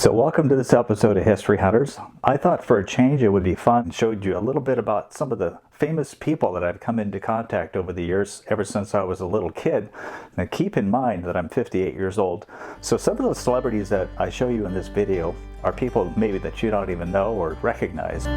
So welcome to this episode of History Hunters. I thought for a change it would be fun and showed you a little bit about some of the famous people that I've come into contact over the years, ever since I was a little kid. Now keep in mind that I'm 58 years old. So some of the celebrities that I show you in this video are people maybe that you don't even know or recognize.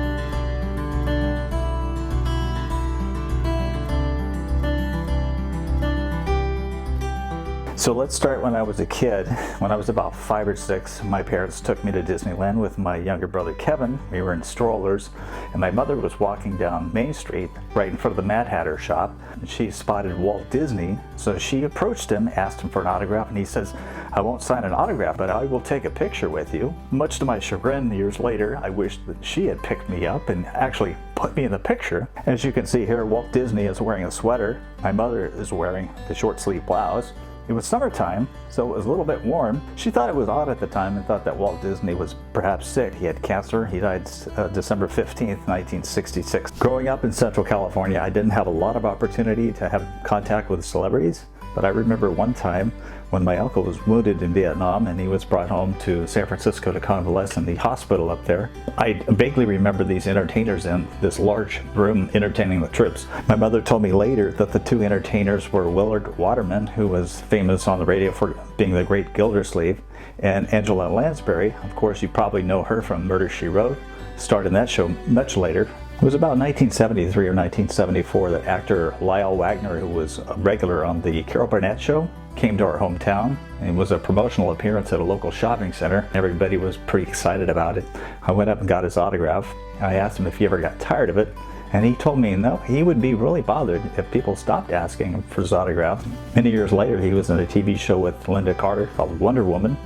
So let's start when I was a kid. When I was about 5 or 6, my parents took me to Disneyland with my younger brother Kevin. We were in strollers, and my mother was walking down Main Street right in front of the Mad Hatter shop. And she spotted Walt Disney, so she approached him, asked him for an autograph, and he says, "I won't sign an autograph, but I will take a picture with you." Much to my chagrin, years later, I wished that she had picked me up and actually put me in the picture. As you can see here, Walt Disney is wearing a sweater. My mother is wearing a short sleeve blouse. It was summertime, so it was a little bit warm. She thought it was odd at the time and thought that Walt Disney was perhaps sick. He had cancer. He died December 15th, 1966. Growing up in Central California, I didn't have a lot of opportunity to have contact with celebrities, but I remember one time when my uncle was wounded in Vietnam and he was brought home to San Francisco to convalesce in the hospital up there. I vaguely remember these entertainers in this large room entertaining the troops. My mother told me later that the two entertainers were Willard Waterman, who was famous on the radio for being the Great Gildersleeve, and Angela Lansbury. Of course, you probably know her from Murder, She Wrote. Starred in that show much later. It was about 1973 or 1974 that actor Lyle Wagner, who was a regular on the Carol Burnett show, came to our hometown. It was a promotional appearance at a local shopping center. Everybody was pretty excited about it. I went up and got his autograph. I asked him if he ever got tired of it, and he told me no, he would be really bothered if people stopped asking him for his autograph. Many years later, he was in a TV show with Linda Carter called Wonder Woman.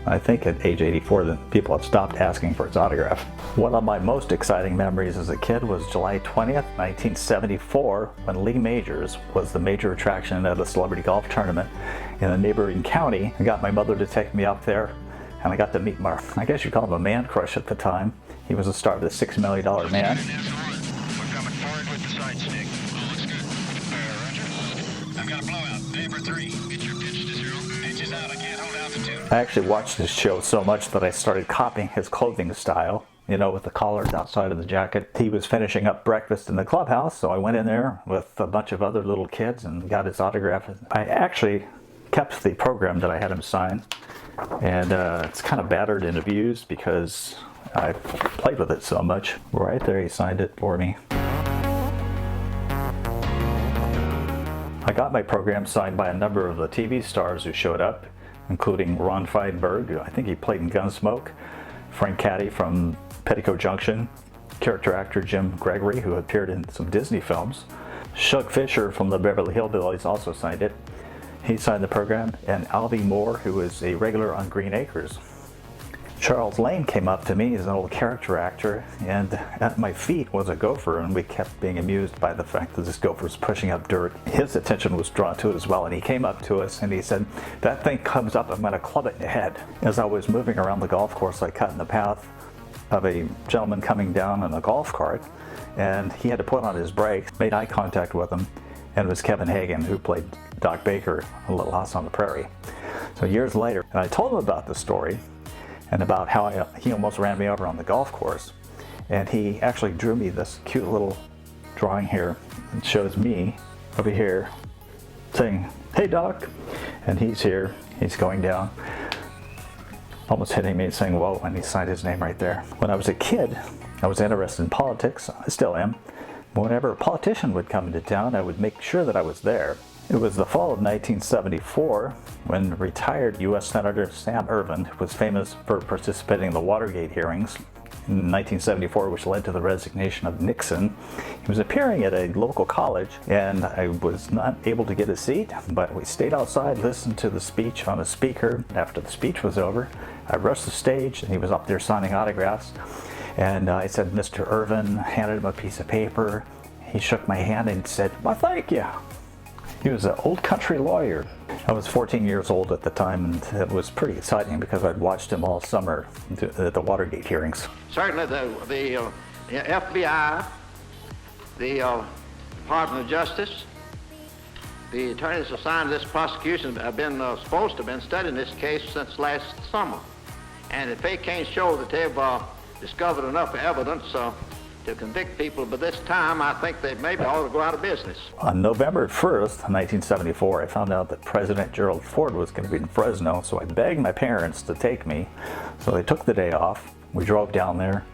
I think at age 84 that people had stopped asking for his autograph. One of my most exciting memories as a kid was July 20th, 1974, when Lee Majors was the major attraction at a celebrity golf tournament in a neighboring county. I got my mother to take me up there, and I got to meet my, I guess you'd call him a man crush at the time. He was the star of the $6 Million Man. We're coming forward with the side stick. Oh, looks good. Roger. I've got a blowout. Neighbor 3. Get your pitch to 0. Pitches out. I can't hold altitude. I actually watched this show so much that I started copying his clothing style, you know, with the collars outside of the jacket. He was finishing up breakfast in the clubhouse, so I went in there with a bunch of other little kids and got his autograph. I actually kept the program that I had him sign, and it's kind of battered and abused because I played with it so much. Right there, he signed it for me. I got my program signed by a number of the TV stars who showed up, including Ron Feinberg, I think he played in Gunsmoke, Frank Caddy from Petticoat Junction, character actor Jim Gregory, who appeared in some Disney films. Shug Fisher from the Beverly Hillbillies also signed it. He signed the program, and Alvy Moore, who is a regular on Green Acres. Charles Lane came up to me. He's an old character actor, and at my feet was a gopher, and we kept being amused by the fact that this gopher was pushing up dirt. His attention was drawn to it as well, and he came up to us and he said, "That thing comes up, I'm going to club it in the head." As I was moving around the golf course, I cut in the path of a gentleman coming down in a golf cart, and he had to put on his brakes, made eye contact with him, and it was Kevin Hagen, who played Doc Baker in Little House on the Prairie. So years later, and I told him about the story, and about how he almost ran me over on the golf course. And he actually drew me this cute little drawing here. It shows me over here saying, "Hey Doc," and he's here, he's going down, almost hitting me and saying, "Whoa," and he signed his name right there. When I was a kid, I was interested in politics, I still am. Whenever a politician would come into town, I would make sure that I was there. It was the fall of 1974 when retired U.S. Senator Sam Ervin, who was famous for participating in the Watergate hearings in 1974, which led to the resignation of Nixon. He was appearing at a local college, and I was not able to get a seat, but we stayed outside, listened to the speech on a speaker. After the speech was over, I rushed the stage, and he was up there signing autographs. And I said, "Mr. Ervin," handed him a piece of paper. He shook my hand and said, "Well, thank you." He was an old country lawyer. I was 14 years old at the time, and it was pretty exciting because I'd watched him all summer at the Watergate hearings. Certainly the FBI, the Department of Justice, the attorneys assigned to this prosecution have been supposed to have been studying this case since last summer. And if they can't show that they've discovered enough evidence to convict people, but this time I think they maybe ought to go out of business. On November 1st, 1974, I found out that President Gerald Ford was going to be in Fresno, so I begged my parents to take me. So they took the day off. We drove down there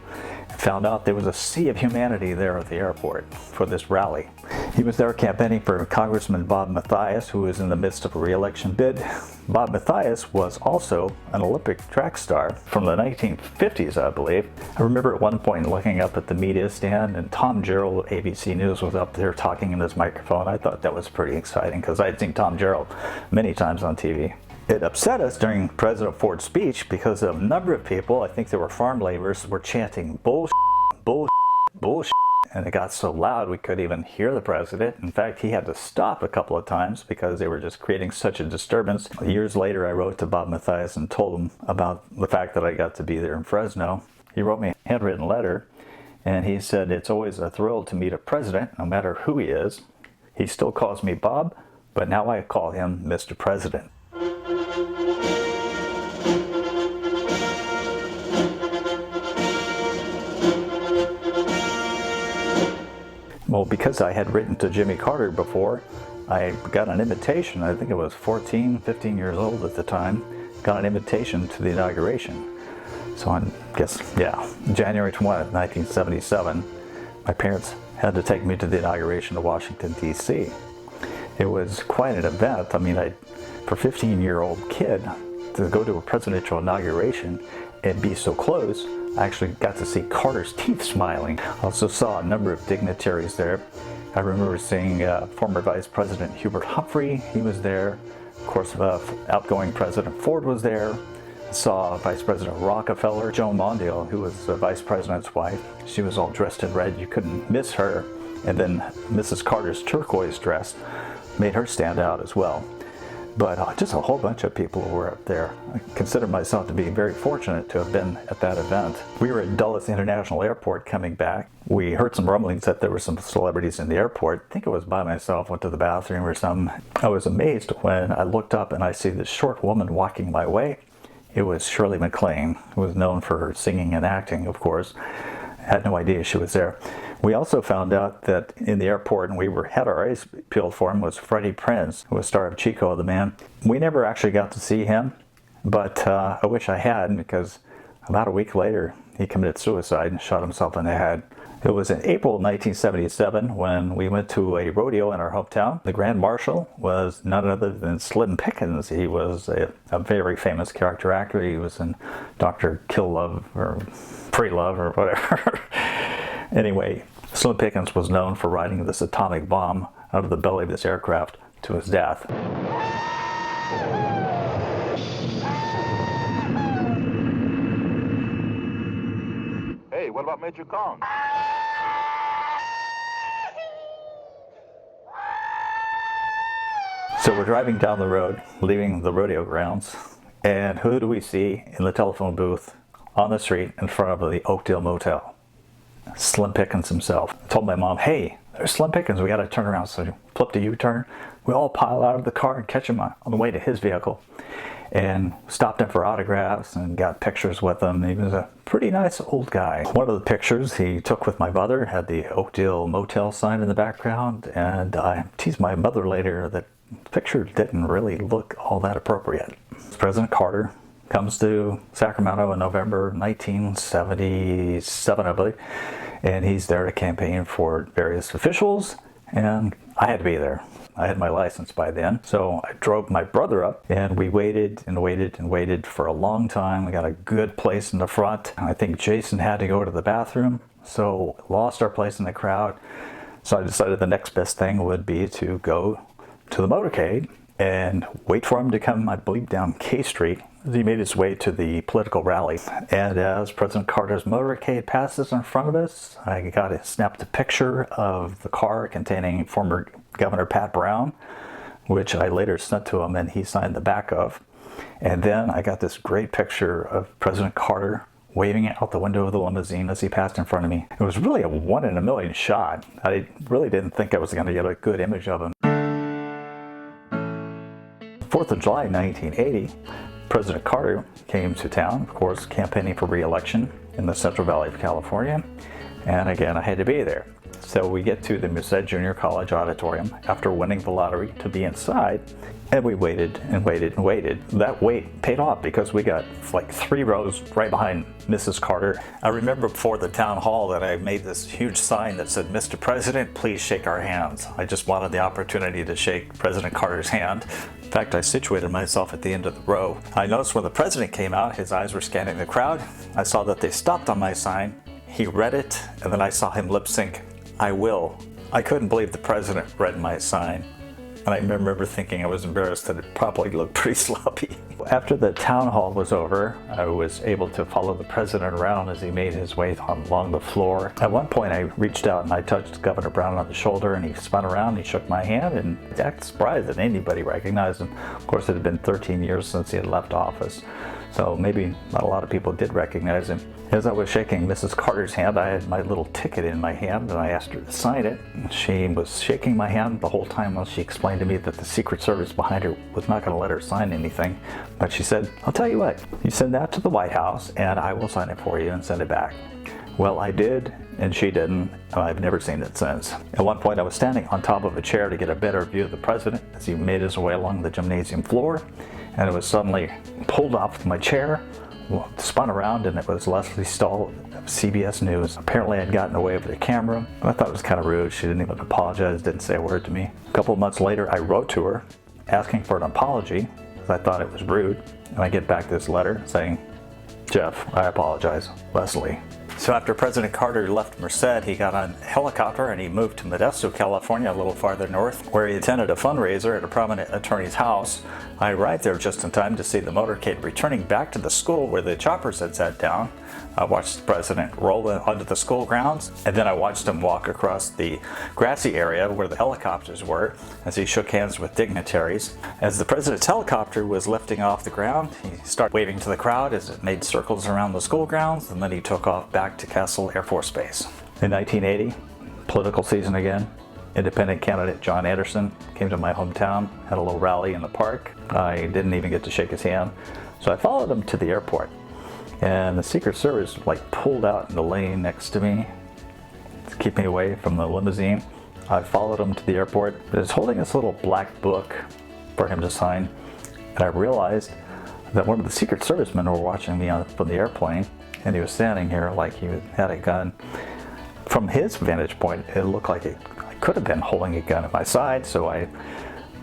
and found out there was a sea of humanity there at the airport for this rally. He was there campaigning for Congressman Bob Mathias, who was in the midst of a re-election bid. Bob Mathias was also an Olympic track star from the 1950s, I believe. I remember at one point looking up at the media stand, and Tom Gerald of ABC News was up there talking in his microphone. I thought that was pretty exciting because I'd seen Tom Gerald many times on TV. It upset us during President Ford's speech because a number of people, I think there were farm laborers, were chanting bullshit, bullshit, bullshit. And it got so loud we couldn't even hear the president. In fact, he had to stop a couple of times because they were just creating such a disturbance. Years later, I wrote to Bob Mathias and told him about the fact that I got to be there in Fresno. He wrote me a handwritten letter, and he said, "It's always a thrill to meet a president, no matter who he is. He still calls me Bob, but now I call him Mr. President." Well, because I had written to Jimmy Carter before, I got an invitation. I think I was 14, 15 years old at the time. Got an invitation to the inauguration. So I guess, January 20th, 1977, my parents had to take me to the inauguration of Washington, D.C. It was quite an event. I mean, for a 15-year-old kid to go to a presidential inauguration and be so close, I actually got to see Carter's teeth smiling. I also saw a number of dignitaries there. I remember seeing former Vice President Hubert Humphrey. He was there. Of course, outgoing President Ford was there. I saw Vice President Rockefeller, Joan Mondale, who was the Vice President's wife. She was all dressed in red. You couldn't miss her. And then Mrs. Carter's turquoise dress made her stand out as well. But just a whole bunch of people were up there. I consider myself to be very fortunate to have been at that event. We were at Dulles International Airport coming back. We heard some rumblings that there were some celebrities in the airport. I think I was by myself, went to the bathroom or something. I was amazed when I looked up and I see this short woman walking my way. It was Shirley MacLaine, who was known for her singing and acting, of course. I had no idea she was there. We also found out that in the airport, and we had our eyes peeled for him, was Freddie Prinze, who was star of Chico the Man. We never actually got to see him, but I wish I had, because about a week later, he committed suicide and shot himself in the head. It was in April 1977 when we went to a rodeo in our hometown. The Grand Marshal was none other than Slim Pickens. He was a very famous character actor. He was in Dr. Kill Love or Free Love or whatever. Anyway, Slim Pickens was known for riding this atomic bomb out of the belly of this aircraft to his death. Hey, what about Major Kong? So we're driving down the road, leaving the rodeo grounds, and who do we see in the telephone booth on the street in front of the Oakdale Motel? Slim Pickens himself. I told my mom, "Hey, there's Slim Pickens, we gotta turn around." So he flipped a U-turn. We all pile out of the car and catch him on the way to his vehicle. And stopped him for autographs and got pictures with him. He was a pretty nice old guy. One of the pictures he took with my mother had the Oakdale Motel sign in the background, and I teased my mother later that the picture didn't really look all that appropriate. President Carter comes to Sacramento in November 1977, I believe, and he's there to campaign for various officials, and I had to be there. I had my license by then, so I drove my brother up, and we waited and waited and waited for a long time. We got a good place in the front. I think Jason had to go to the bathroom, so lost our place in the crowd. So I decided the next best thing would be to go to the motorcade and wait for him to come, I believe, down K Street as he made his way to the political rally. And as President Carter's motorcade passes in front of us, I snapped a picture of the car containing former Governor Pat Brown, which I later sent to him and he signed the back of. And then I got this great picture of President Carter waving out the window of the limousine as he passed in front of me. It was really a 1 in a million shot. I really didn't think I was going to get a good image of him. 4th of July 1980, President Carter came to town, of course, campaigning for re-election in the Central Valley of California. And again, I had to be there. So we get to the Merced Junior College auditorium after winning the lottery to be inside. And we waited and waited and waited. That wait paid off because we got like 3 rows right behind Mrs. Carter. I remember before the town hall that I made this huge sign that said, "Mr. President, please shake our hands." I just wanted the opportunity to shake President Carter's hand. In fact, I situated myself at the end of the row. I noticed when the president came out, his eyes were scanning the crowd. I saw that they stopped on my sign. He read it, and then I saw him lip sync, "I will." I couldn't believe the president read my sign. And I remember thinking I was embarrassed that it probably looked pretty sloppy. After the town hall was over, I was able to follow the president around as he made his way along the floor. At one point I reached out and I touched Governor Brown on the shoulder, and he spun around and he shook my hand, and I was surprised that anybody recognized him. Of course, it had been 13 years since he had left office, so maybe not a lot of people did recognize him. As I was shaking Mrs. Carter's hand, I had my little ticket in my hand and I asked her to sign it. She was shaking my hand the whole time while she explained to me that the Secret Service behind her was not going to let her sign anything. But she said, "I'll tell you what, you send that to the White House and I will sign it for you and send it back." Well, I did, and she didn't, and I've never seen it since. At one point I was standing on top of a chair to get a better view of the president as he made his way along the gymnasium floor, and it was suddenly pulled off my chair, spun around, and it was Leslie Stahl of CBS News. Apparently I'd gotten away with the camera. I thought it was kind of rude. She didn't even apologize, didn't say a word to me. A couple of months later I wrote to her asking for an apology because I thought it was rude, and I get back this letter saying, "Jeff, I apologize, Leslie." So after President Carter left Merced, he got on a helicopter and he moved to Modesto, California, a little farther north, where he attended a fundraiser at a prominent attorney's house. I arrived there just in time to see the motorcade returning back to the school where the choppers had sat down. I watched the president roll onto the school grounds, and then I watched him walk across the grassy area where the helicopters were as he shook hands with dignitaries. As the president's helicopter was lifting off the ground, he started waving to the crowd as it made circles around the school grounds, and then he took off back to Kessel Air Force Base. In 1980, political season again. Independent candidate John Anderson came to my hometown, had a little rally in the park. I didn't even get to shake his hand, so I followed him to the airport. And the Secret Service pulled out in the lane next to me to keep me away from the limousine. I followed him to the airport. He was holding this little black book for him to sign, and I realized that one of the Secret Servicemen were watching me from the airplane, and he was standing here like he had a gun. From his vantage point, it looked like I could have been holding a gun at my side, so I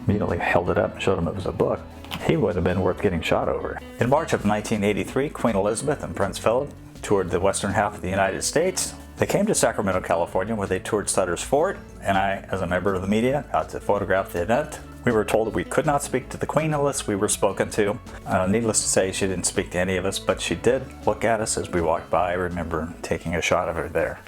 immediately held it up and showed him it was a book. He would have been worth getting shot over. In March of 1983, Queen Elizabeth and Prince Philip toured the western half of the United States. They came to Sacramento, California, where they toured Sutter's Fort, and I, as a member of the media, got to photograph the event. We were told that we could not speak to the Queen unless we were spoken to. Needless to say, she didn't speak to any of us, but she did look at us as we walked by. I remember taking a shot of her there.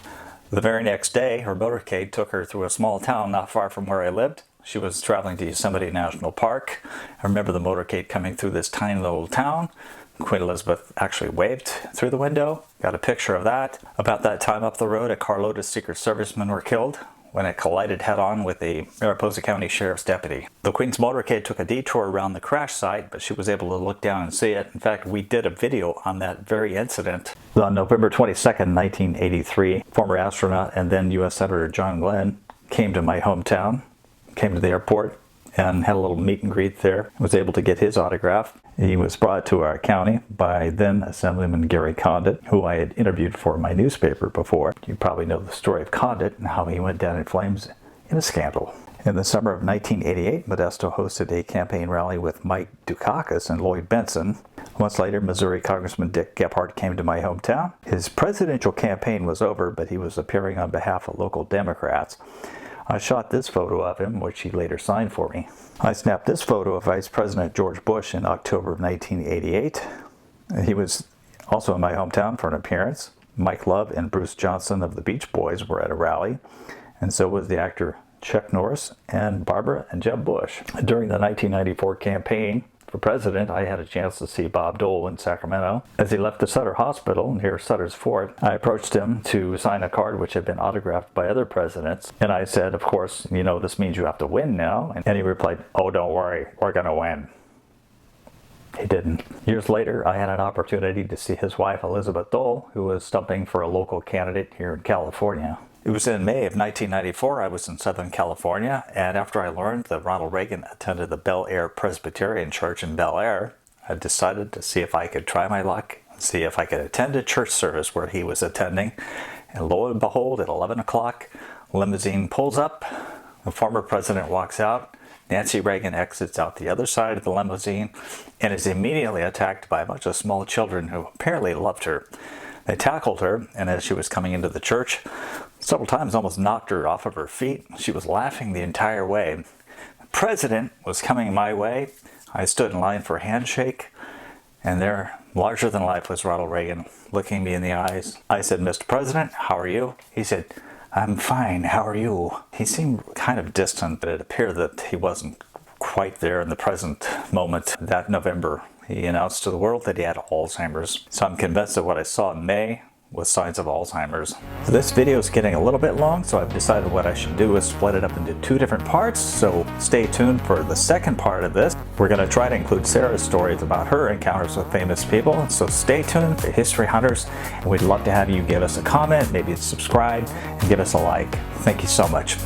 The very next day, her motorcade took her through a small town not far from where I lived. She was traveling to Yosemite National Park. I remember the motorcade coming through this tiny little town. Queen Elizabeth actually waved through the window. Got a picture of that. About that time up the road, a carload of Secret Servicemen were killed when it collided head-on with a Mariposa County Sheriff's deputy. The Queen's motorcade took a detour around the crash site, but she was able to look down and see it. In fact, we did a video on that very incident. On November 22nd, 1983, former astronaut and then U.S. Senator John Glenn came to my hometown, came to the airport, and had a little meet and greet there. I was able to get his autograph. He was brought to our county by then Assemblyman Gary Condit, who I had interviewed for my newspaper before. You probably know the story of Condit and how he went down in flames in a scandal. In the summer of 1988, Modesto hosted a campaign rally with Mike Dukakis and Lloyd Bentsen. Months later, Missouri Congressman Dick Gephardt came to my hometown. His presidential campaign was over, but he was appearing on behalf of local Democrats. I shot this photo of him, which he later signed for me. I snapped this photo of Vice President George Bush in October of 1988. He was also in my hometown for an appearance. Mike Love and Bruce Johnson of the Beach Boys were at a rally, and so was the actor Chuck Norris and Barbara and Jeb Bush. During the 1994 campaign for president, I had a chance to see Bob Dole in Sacramento. As he left the Sutter Hospital near Sutter's Fort, I approached him to sign a card which had been autographed by other presidents. And I said, of course, you know, this means you have to win now. And he replied, "Oh, don't worry, we're going to win." He didn't. Years later, I had an opportunity to see his wife, Elizabeth Dole, who was stumping for a local candidate here in California. It was in May of 1994. I was in Southern California, and after I learned that Ronald Reagan attended the Bel Air Presbyterian Church in Bel Air, I decided to see if I could try my luck and see if I could attend a church service where he was attending. And lo and behold, at 11 o'clock, limousine pulls up, the former president walks out, Nancy Reagan exits out the other side of the limousine and is immediately attacked by a bunch of small children who apparently loved her. They tackled her, and as she was coming into the church, several times almost knocked her off of her feet. She was laughing the entire way. The president was coming my way. I stood in line for a handshake, and there, larger than life, was Ronald Reagan looking me in the eyes. I said, "Mr. President, how are you?" He said, "I'm fine, how are you?" He seemed kind of distant, but it appeared that he wasn't quite there in the present moment. That November, he announced to the world that he had Alzheimer's. So I'm convinced that what I saw in May was signs of Alzheimer's. This video is getting a little bit long, so I've decided what I should do is split it up into 2 different parts, so stay tuned for the second part of this. We're going to try to include Sarah's stories about her encounters with famous people, so stay tuned for History Hunters, and we'd love to have you give us a comment, maybe subscribe, and give us a like. Thank you so much.